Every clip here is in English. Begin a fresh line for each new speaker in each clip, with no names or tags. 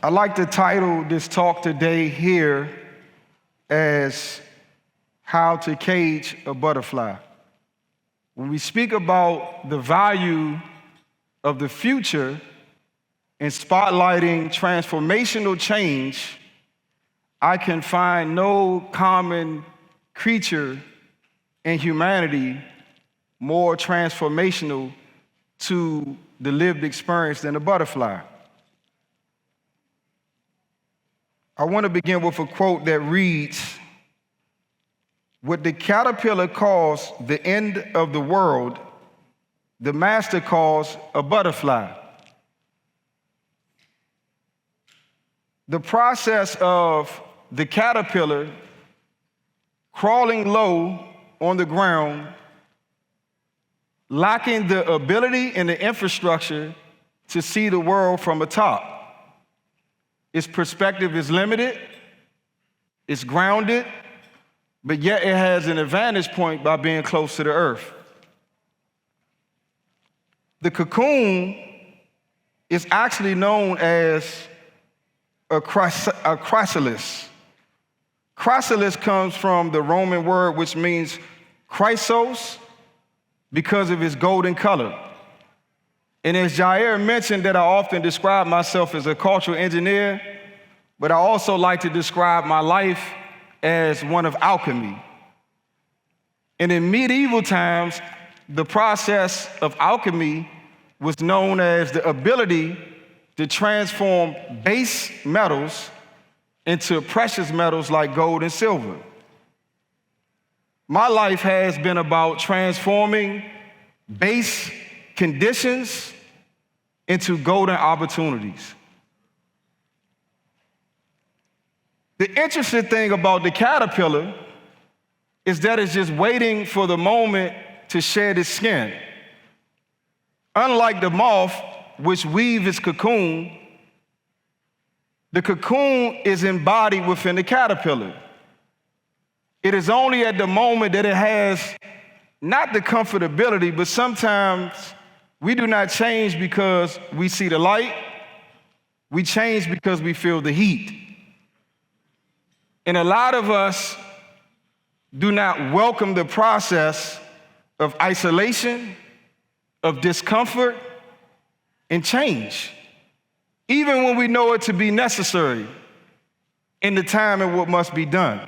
I'd like to title this talk today here as How to Cage a Butterfly. When we speak about the value of the future in spotlighting transformational change, I can find no common creature in humanity more transformational to the lived experience than a butterfly. I want to begin with a quote that reads, "What the caterpillar calls the end of the world, the master calls a butterfly." The process of the caterpillar crawling low on the ground, lacking the ability and the infrastructure to see the world from atop. Its perspective is limited, it's grounded, but yet it has an advantage point by being close to the earth. The cocoon is actually known as a chrysalis. Chrysalis comes from the Roman word which means chrysos because of its golden color. And as Jair mentioned, that I often describe myself as a cultural engineer, but I also like to describe my life as one of alchemy. And in medieval times, the process of alchemy was known as the ability to transform base metals into precious metals like gold and silver. My life has been about transforming base conditions into golden opportunities. The interesting thing about the caterpillar is that it's just waiting for the moment to shed its skin. Unlike the moth, which weaves its cocoon, the cocoon is embodied within the caterpillar. It is only at the moment that it has not the comfortability, but sometimes we do not change because we see the light. We change because we feel the heat. And a lot of us do not welcome the process of isolation, of discomfort, and change, even when we know it to be necessary in the time and what must be done.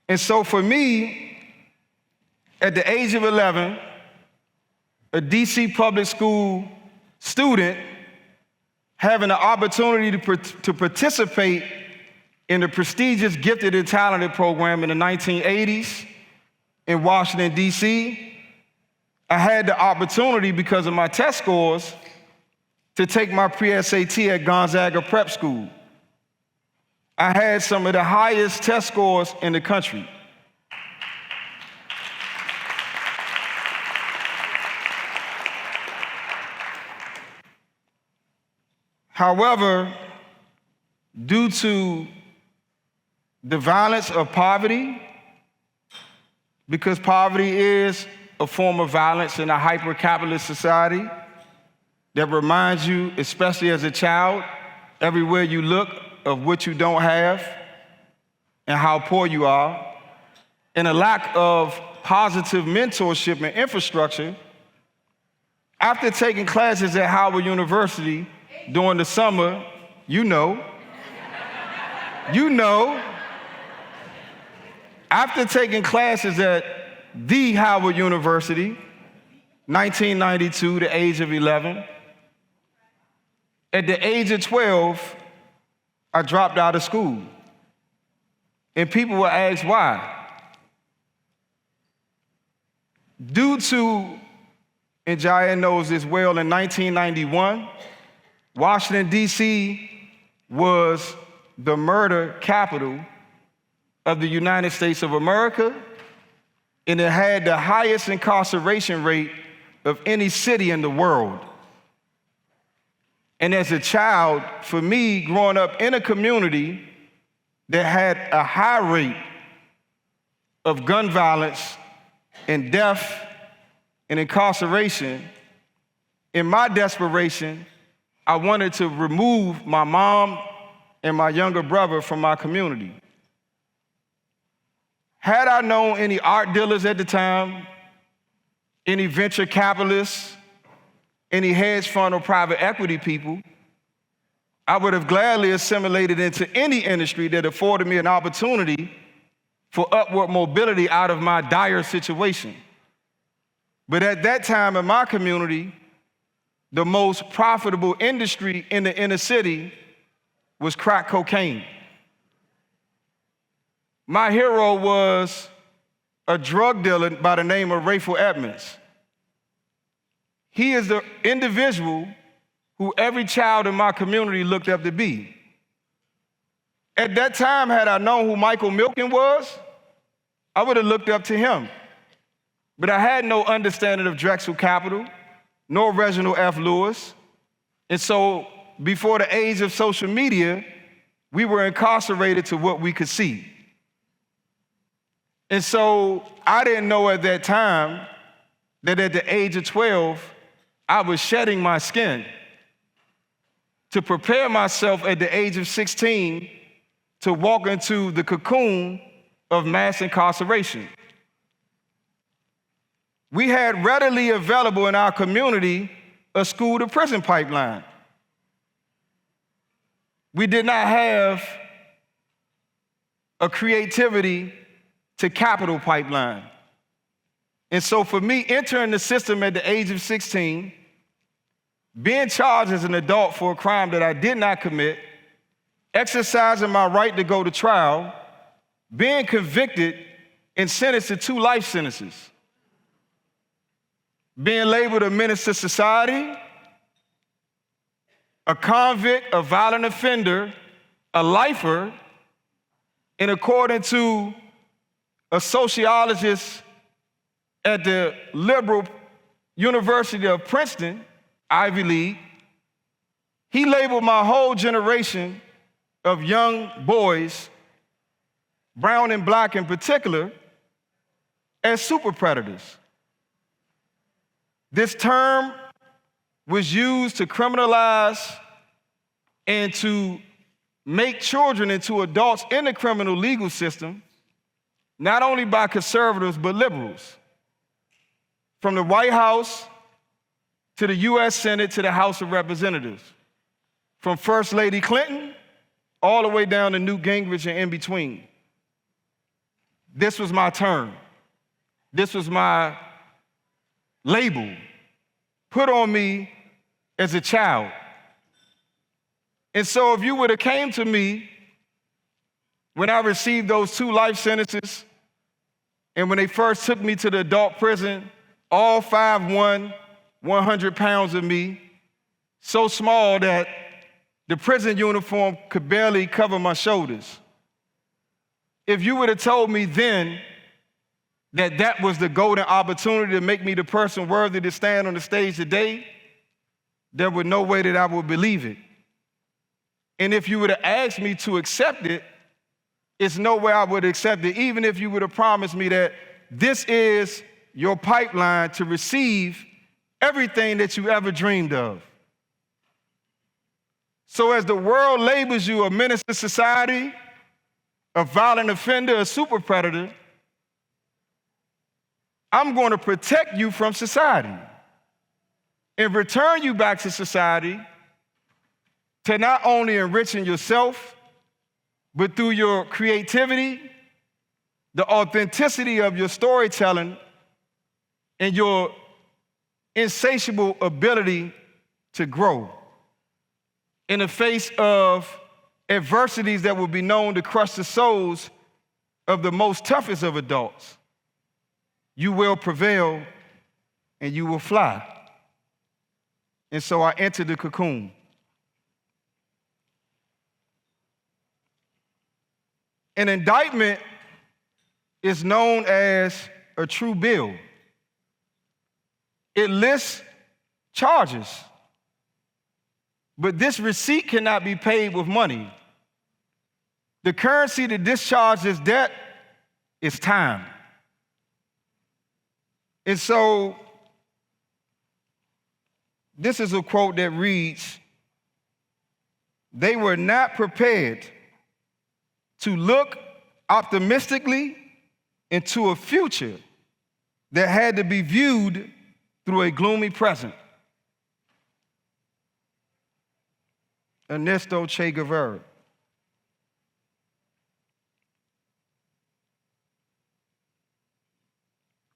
And so for me, at the age of 11, a DC public school student having the opportunity to participate in the prestigious Gifted and Talented program in the 1980s in Washington, D.C., I had the opportunity, because of my test scores, to take my pre-SAT at Gonzaga Prep School. I had some of the highest test scores in the country. However, due to the violence of poverty, because poverty is a form of violence in a hyper-capitalist society that reminds you, especially as a child, everywhere you look, of what you don't have and how poor you are, and a lack of positive mentorship and infrastructure, after taking classes at Howard University during the summer, after taking classes at the Howard University, 1992, the age of 11, at the age of 12, I dropped out of school. And people will ask why. Due to, and Jair knows this well, in 1991, Washington, D.C. was the murder capital of the United States of America, and it had the highest incarceration rate of any city in the world. And as a child, for me, growing up in a community that had a high rate of gun violence and death and incarceration, in my desperation, I wanted to remove my mom and my younger brother from my community. Had I known any art dealers at the time, any venture capitalists, any hedge fund or private equity people, I would have gladly assimilated into any industry that afforded me an opportunity for upward mobility out of my dire situation. But at that time in my community, the most profitable industry in the inner city was crack cocaine. My hero was a drug dealer by the name of Rayful Edmonds. He is the individual who every child in my community looked up to be. At that time, had I known who Michael Milken was, I would have looked up to him. But I had no understanding of Drexel Capital, nor Reginald F. Lewis. And so before the age of social media, we were incarcerated to what we could see. And so I didn't know at that time that at the age of 12, I was shedding my skin to prepare myself at the age of 16 to walk into the cocoon of mass incarceration. We had readily available in our community a school-to-prison pipeline. We did not have a creativity to capital pipeline. And so for me, entering the system at the age of 16, being charged as an adult for a crime that I did not commit, exercising my right to go to trial, being convicted and sentenced to 2 life sentences, being labeled a menace to society, a convict, a violent offender, a lifer, and according to a sociologist at the liberal University of Princeton, Ivy League, he labeled my whole generation of young boys, brown and black in particular, as super predators. This term was used to criminalize and to make children into adults in the criminal legal system, not only by conservatives, but liberals. From the White House to the US Senate to the House of Representatives. From First Lady Clinton all the way down to Newt Gingrich and in between. This was my term. This was my label put on me as a child. And so if you would have came to me when I received those 2 life sentences and when they first took me to the adult prison, all 5'1", 100 pounds of me, so small that the prison uniform could barely cover my shoulders. If you would have told me then that that was the golden opportunity to make me the person worthy to stand on the stage today, there was no way that I would believe it. And if you would have asked me to accept it, it's no way I would accept it, even if you would have promised me that this is your pipeline to receive everything that you ever dreamed of. So as the world labels you a menace to society, a violent offender, a super predator, I'm going to protect you from society and return you back to society to not only enriching yourself, but through your creativity, the authenticity of your storytelling, and your insatiable ability to grow in the face of adversities that will be known to crush the souls of the most toughest of adults. You will prevail and you will fly. And so I entered the cocoon. An indictment is known as a true bill. It lists charges, but this receipt cannot be paid with money. The currency to discharge this debt is time. And so, this is a quote that reads, they were not prepared to look optimistically into a future that had to be viewed through a gloomy present. Ernesto Che Guevara.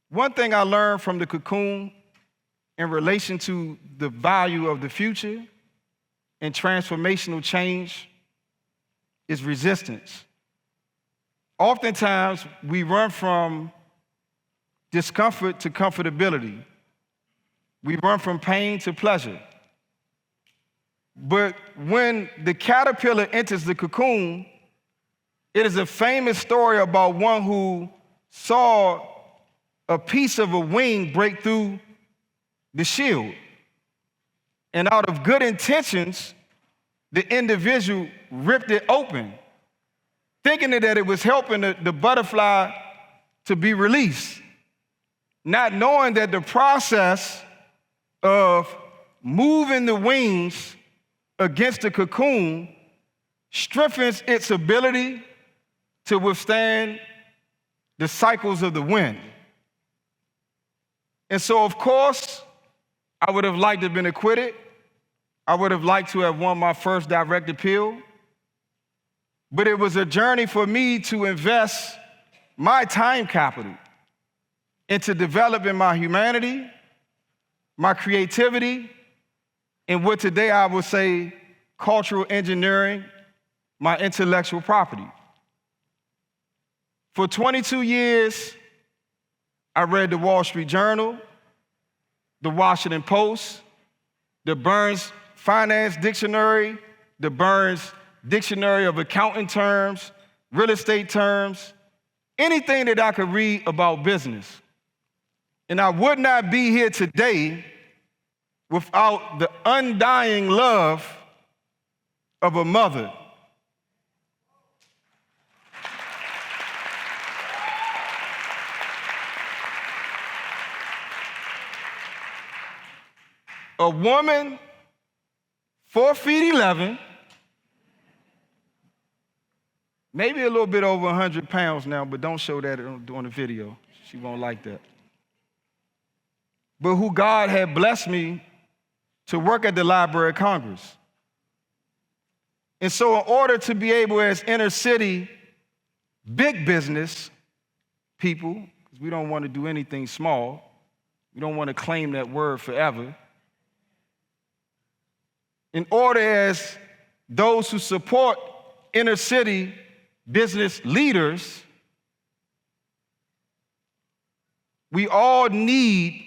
One thing I learned from the Cocoon in relation to the value of the future and transformational change is resistance. Oftentimes, we run from discomfort to comfortability. We run from pain to pleasure. But when the caterpillar enters the cocoon, it is a famous story about one who saw a piece of a wing break through the shield. And out of good intentions, the individual ripped it open, thinking that it was helping the butterfly to be released, not knowing that the process of moving the wings against the cocoon strengthens its ability to withstand the cycles of the wind. And so, of course, I would have liked to have been acquitted. I would have liked to have won my first direct appeal. But it was a journey for me to invest my time capital into developing my humanity, my creativity, and what today I would say cultural engineering, my intellectual property. For 22 years, I read the Wall Street Journal, the Washington Post, the Burns Finance Dictionary, the Burns Dictionary of Accounting Terms, real estate terms, anything that I could read about business. And I would not be here today without the undying love of a mother. A woman, 4'11", maybe a little bit over 100 pounds now, but don't show that on the video. She won't like that. But who God had blessed me to work at the Library of Congress. And so in order to be able, as inner city, big business people, because we don't want to do anything small, we don't want to claim that word forever, in order as those who support inner city business leaders, we all need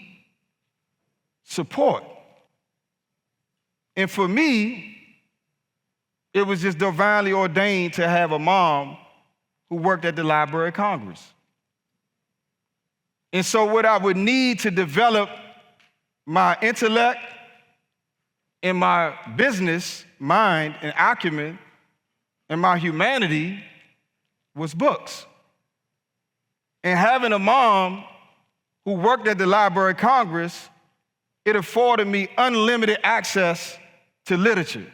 support. And for me, it was just divinely ordained to have a mom who worked at the Library of Congress. And so what I would need to develop my intellect and my business mind and acumen and my humanity was books. And having a mom who worked at the Library of Congress, it afforded me unlimited access to literature.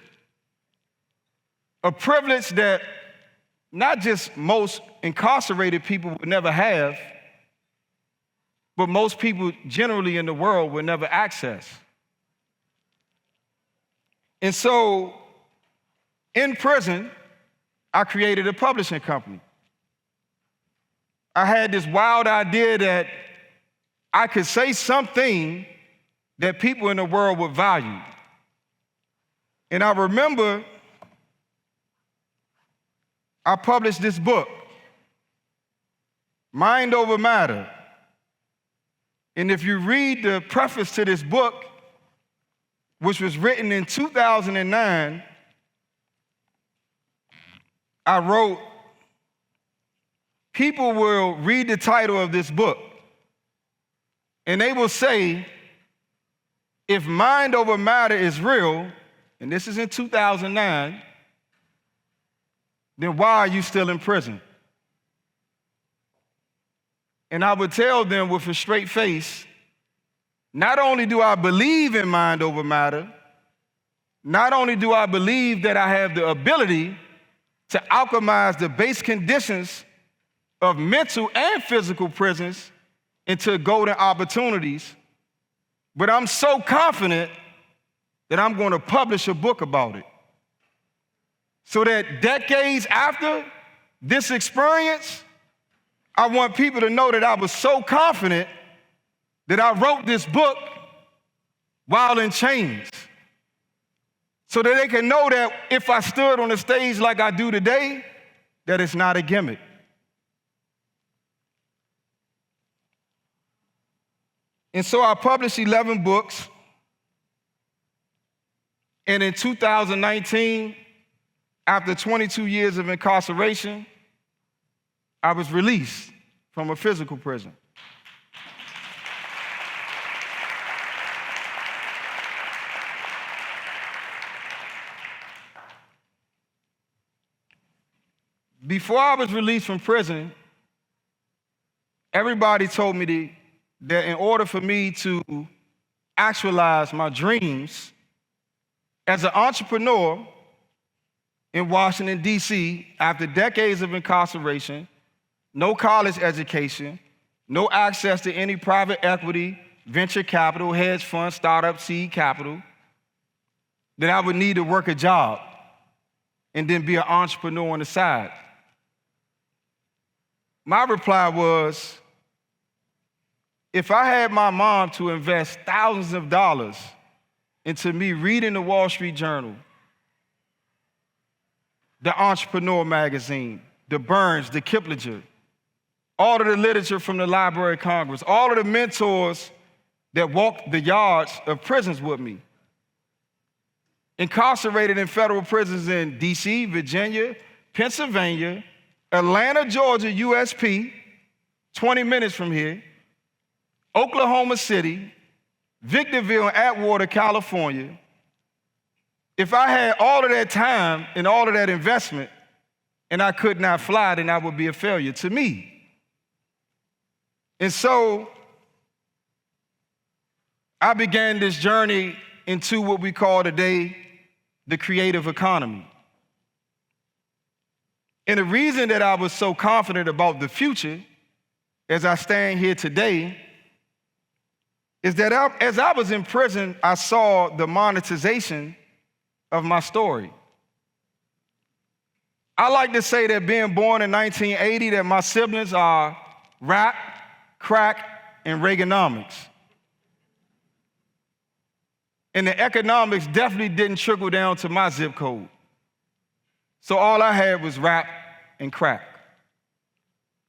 A privilege that not just most incarcerated people would never have, but most people generally in the world would never access. And so, in prison, I created a publishing company. I had this wild idea that I could say something that people in the world would value. And I remember I published this book, Mind Over Matter. And if you read the preface to this book, which was written in 2009, I wrote, people will read the title of this book, and they will say, if mind over matter is real, and this is in 2009, then why are you still in prison? And I would tell them with a straight face, not only do I believe in mind over matter, not only do I believe that I have the ability to alchemize the base conditions of mental and physical prisons into golden opportunities, but I'm so confident that I'm going to publish a book about it. So that decades after this experience, I want people to know that I was so confident that I wrote this book while in chains. So that they can know that if I stood on the stage like I do today, that it's not a gimmick. And so I published 11 books. And in 2019, after 22 years of incarceration, I was released from a physical prison. Before I was released from prison, everybody told me that in order for me to actualize my dreams as an entrepreneur in Washington, D.C., after decades of incarceration, no college education, no access to any private equity, venture capital, hedge fund, startup, seed capital, that I would need to work a job and then be an entrepreneur on the side. My reply was, if I had my mom to invest thousands of dollars into me reading the Wall Street Journal, the Entrepreneur magazine, the Burns, the Kiplinger, all of the literature from the Library of Congress, all of the mentors that walked the yards of prisons with me, incarcerated in federal prisons in D.C., Virginia, Pennsylvania, Atlanta, Georgia, USP, 20 minutes from here, Oklahoma City, Victorville, and Atwater, California. If I had all of that time and all of that investment and I could not fly, then I would be a failure to me. And so I began this journey into what we call today the creative economy. And the reason that I was so confident about the future as I stand here today is that as I was in prison, I saw the monetization of my story. I like to say that being born in 1980, that my siblings are rap, crack, and Reaganomics. And the economics definitely didn't trickle down to my zip code. So all I had was rap and crack.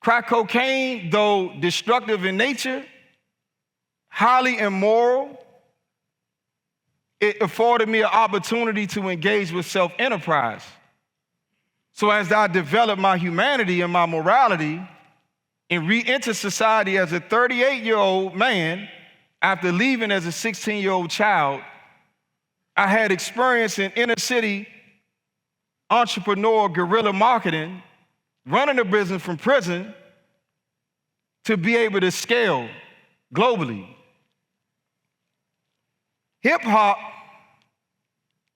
Crack cocaine, though destructive in nature, highly immoral, it afforded me an opportunity to engage with self-enterprise. So as I developed my humanity and my morality and re-entered society as a 38-year-old man after leaving as a 16-year-old child, I had experience in inner city entrepreneur guerrilla marketing, running a business from prison to be able to scale globally. Hip hop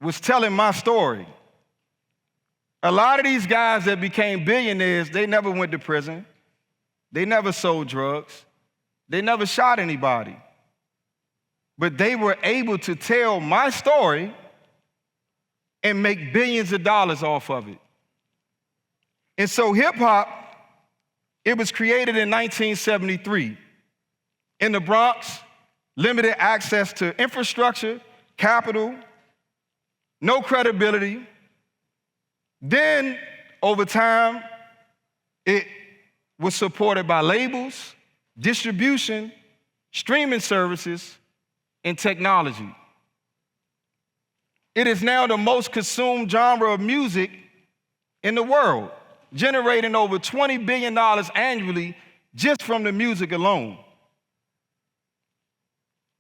was telling my story. A lot of these guys that became billionaires, they never went to prison. They never sold drugs. They never shot anybody. But they were able to tell my story and make billions of dollars off of it. And so hip hop, it was created in 1973. In the Bronx, limited access to infrastructure, capital, no credibility. Then, over time, it was supported by labels, distribution, streaming services, and technology. It is now the most consumed genre of music in the world, generating over $20 billion annually just from the music alone.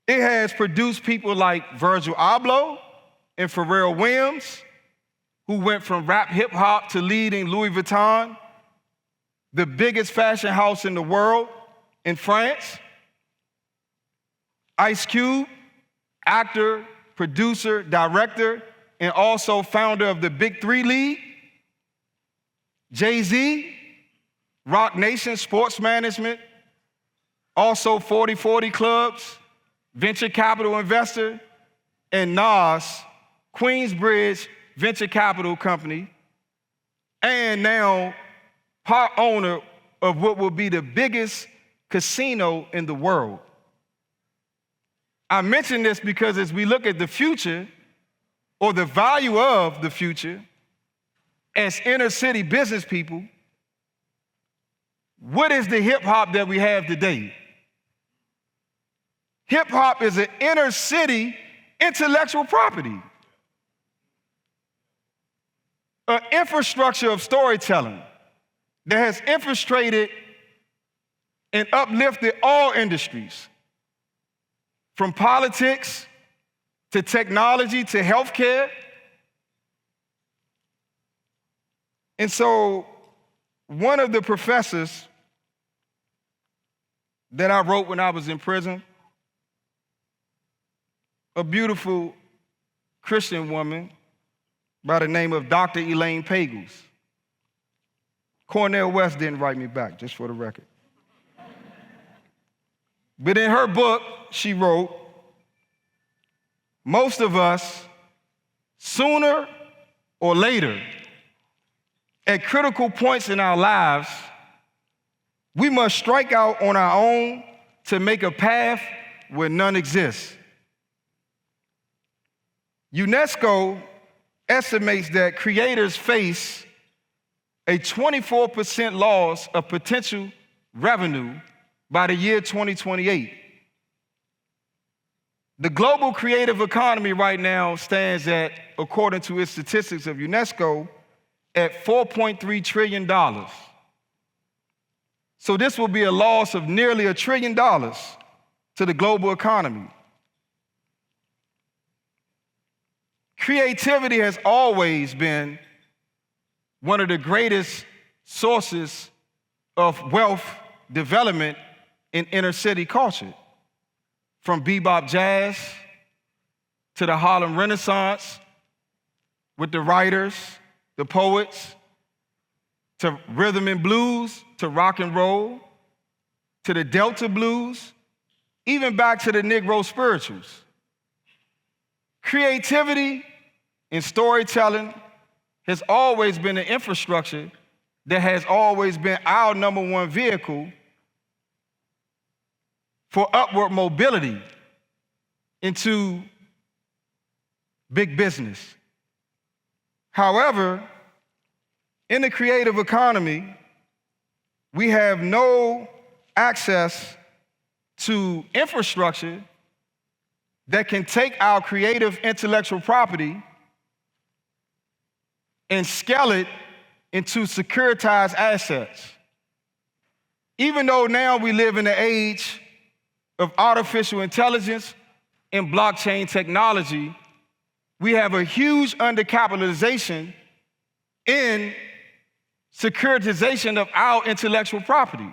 It has produced people like Virgil Abloh and Pharrell Williams, who went from rap hip hop to leading Louis Vuitton, the biggest fashion house in the world in France. Ice Cube, actor, producer, director, and also founder of the Big Three League, Jay-Z, Rock Nation Sports Management, also 40/40 Clubs, venture capital investor, and Nas, Queensbridge Venture Capital Company, and now part owner of what will be the biggest casino in the world. I mention this because as we look at the future, or the value of the future, as inner city business people, what is the hip hop that we have today? Hip hop is an inner city intellectual property, an infrastructure of storytelling that has infiltrated and uplifted all industries, from politics to technology to healthcare. And so one of the professors that I wrote when I was in prison, a beautiful Christian woman by the name of Dr. Elaine Pagels. Cornell West didn't write me back, just for the record. But in her book, she wrote, most of us, sooner or later, at critical points in our lives, we must strike out on our own to make a path where none exists. UNESCO estimates that creators face a 24% loss of potential revenue by the year 2028. The global creative economy right now stands at, according to its statistics of UNESCO, at $4.3 trillion. So this will be a loss of nearly $1 trillion to the global economy. Creativity has always been one of the greatest sources of wealth development in inner city culture, from bebop jazz to the Harlem Renaissance with the writers, the poets, to rhythm and blues, to rock and roll, to the Delta blues, even back to the Negro spirituals. Creativity and storytelling has always been an infrastructure that has always been our number one vehicle for upward mobility into big business. However, in the creative economy, we have no access to infrastructure that can take our creative intellectual property and scale it into securitized assets. Even though now we live in the age of artificial intelligence and blockchain technology, we have a huge undercapitalization in securitization of our intellectual property.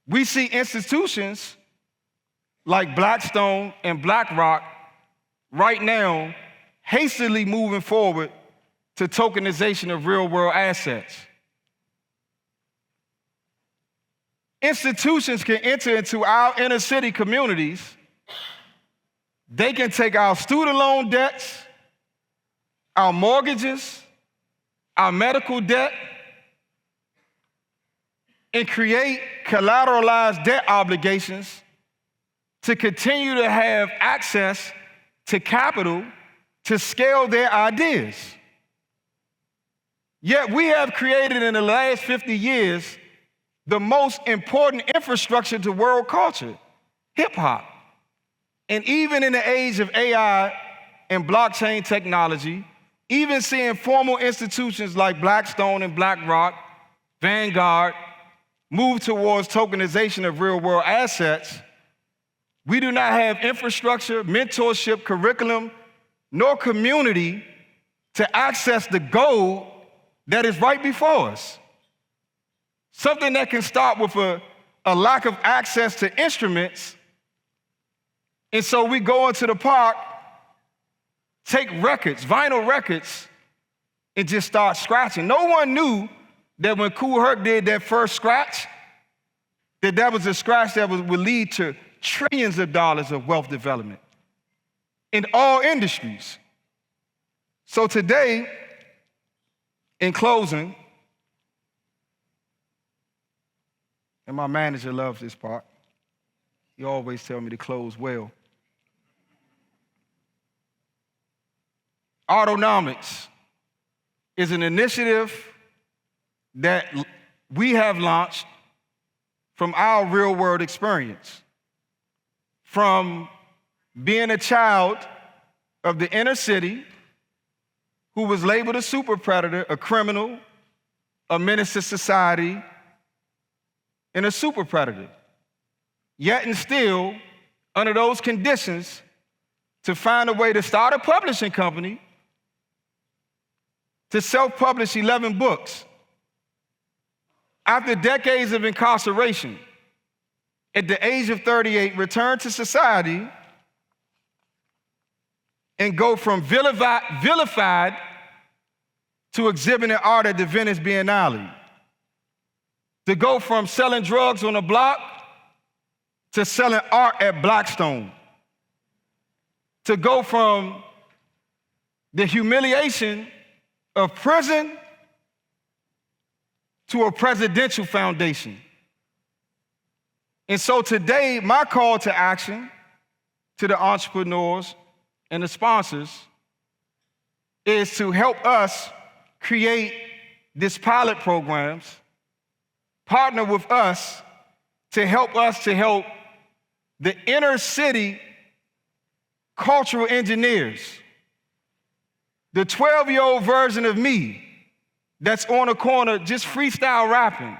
We see institutions like Blackstone and BlackRock right now hastily moving forward to tokenization of real-world assets. Institutions can enter into our inner city communities. They can take our student loan debts, our mortgages, our medical debt, and create collateralized debt obligations to continue to have access to capital to scale their ideas. Yet we have created in the last 50 years the most important infrastructure to world culture, hip hop. And even in the age of AI and blockchain technology, even seeing formal institutions like Blackstone and BlackRock, Vanguard, move towards tokenization of real-world assets, we do not have infrastructure, mentorship, curriculum, nor community to access the gold that is right before us. Something that can start with a lack of access to instruments. And so we go into the park take records, vinyl records, and just start scratching. No one knew that when Kool Herc did that first scratch, that was a scratch that would lead to trillions of dollars of wealth development in all industries. So today, in closing, and my manager loves this part. He always tells me to close well. Autonomics is an initiative that we have launched from our real world experience. From being a child of the inner city who was labeled a super predator, a criminal, a menace to society, and a super predator. Yet and still, under those conditions, to find a way to start a publishing company, to self-publish 11 books. After decades of incarceration, at the age of 38, return to society and go from vilified to exhibiting art at the Venice Biennale. To go from selling drugs on the block to selling art at Blackstone. To go from the humiliation of prison to a presidential foundation. And so today, my call to action to the entrepreneurs and the sponsors is to help us create these pilot programs, partner with us to help the inner city cultural engineers, the 12-year-old version of me that's on a corner just freestyle rapping,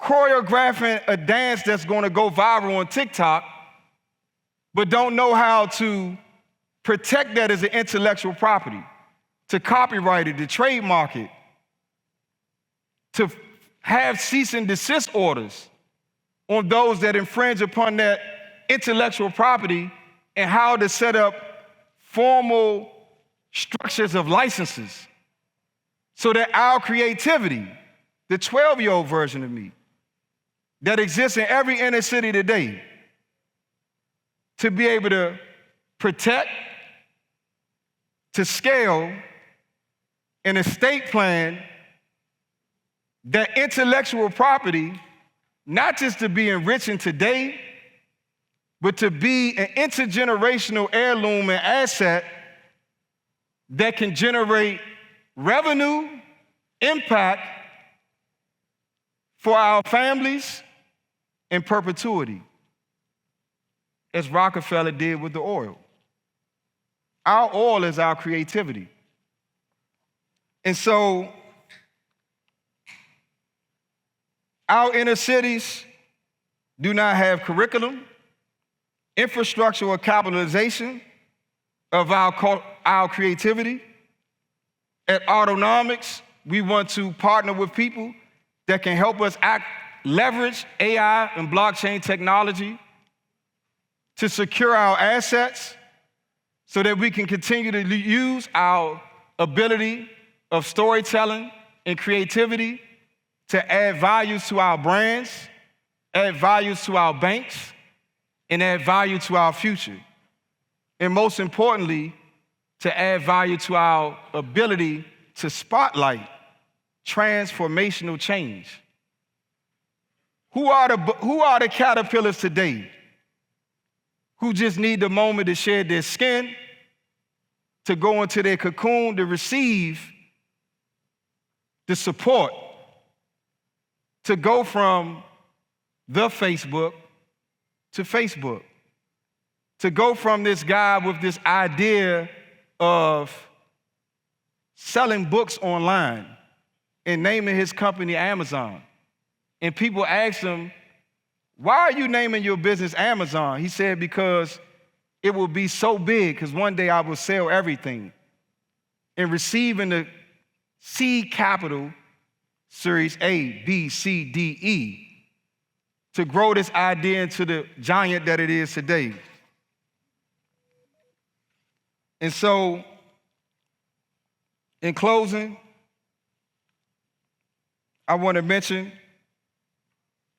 choreographing a dance that's gonna go viral on TikTok, but don't know how to protect that as an intellectual property, to copyright it, to trademark it, to have cease and desist orders on those that infringe upon that intellectual property, and how to set up formal structures of licenses so that our creativity, the 12-year-old version of me that exists in every inner city today, to be able to protect, to scale an estate plan, that intellectual property, not just to be enriching today, but to be an intergenerational heirloom and asset that can generate revenue, impact for our families in perpetuity, as Rockefeller did with the oil. Our oil is our creativity. And so our inner cities do not have curriculum, infrastructure, or capitalization of our creativity. At Autonomics, we want to partner with people that can help us leverage AI and blockchain technology to secure our assets so that we can continue to use our ability of storytelling and creativity to add values to our brands, add values to our banks, and add value to our future. And most importantly, to add value to our ability to spotlight transformational change. Who are the caterpillars today who just need the moment to shed their skin, to go into their cocoon, to receive the support, to go from the Facebook to Facebook, to go from this guy with this idea of selling books online and naming his company Amazon. And people ask him, why are you naming your business Amazon? He said, because it will be so big, because one day I will sell everything. And receiving the seed capital, Series A, B, C, D, E, to grow this idea into the giant that it is today. And so, in closing, I want to mention,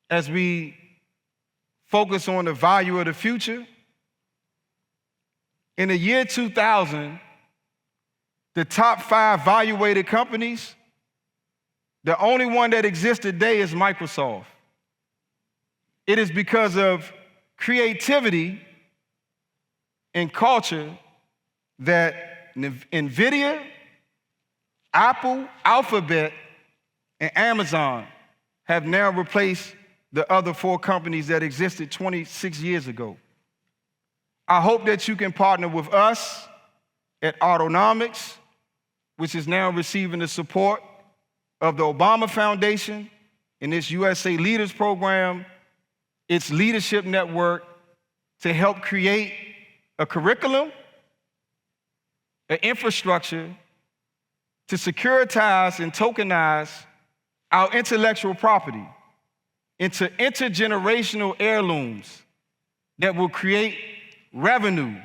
as we focus on the value of the future, in the year 2000, the top 5 valuated companies, the only one that exists today is Microsoft. It is because of creativity and culture that NVIDIA, Apple, Alphabet, and Amazon have now replaced the other 4 companies that existed 26 years ago. I hope that you can partner with us at Autonomics, which is now receiving the support of the Obama Foundation and its USA Leaders Program, its leadership network, to help create a curriculum, an infrastructure to securitize and tokenize our intellectual property into intergenerational heirlooms that will create revenue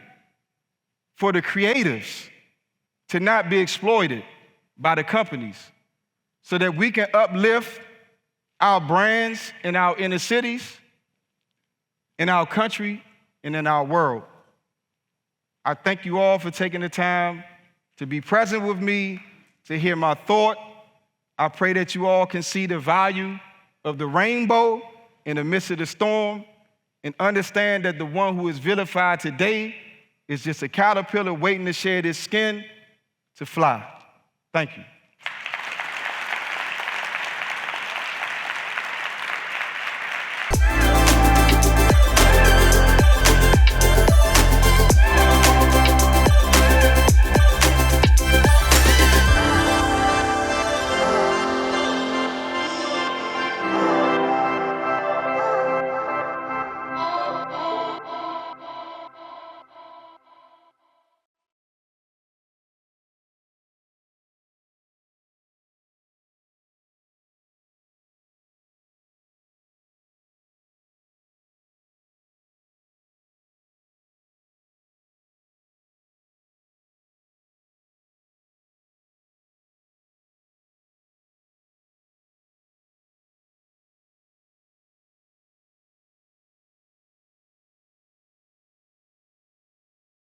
for the creatives to not be exploited by the companies, so that we can uplift our brands in our inner cities, in our country, and in our world. I thank you all for taking the time to be present with me, to hear my thought. I pray that you all can see the value of the rainbow in the midst of the storm, and understand that the one who is vilified today is just a caterpillar waiting to shed his skin to fly. Thank you.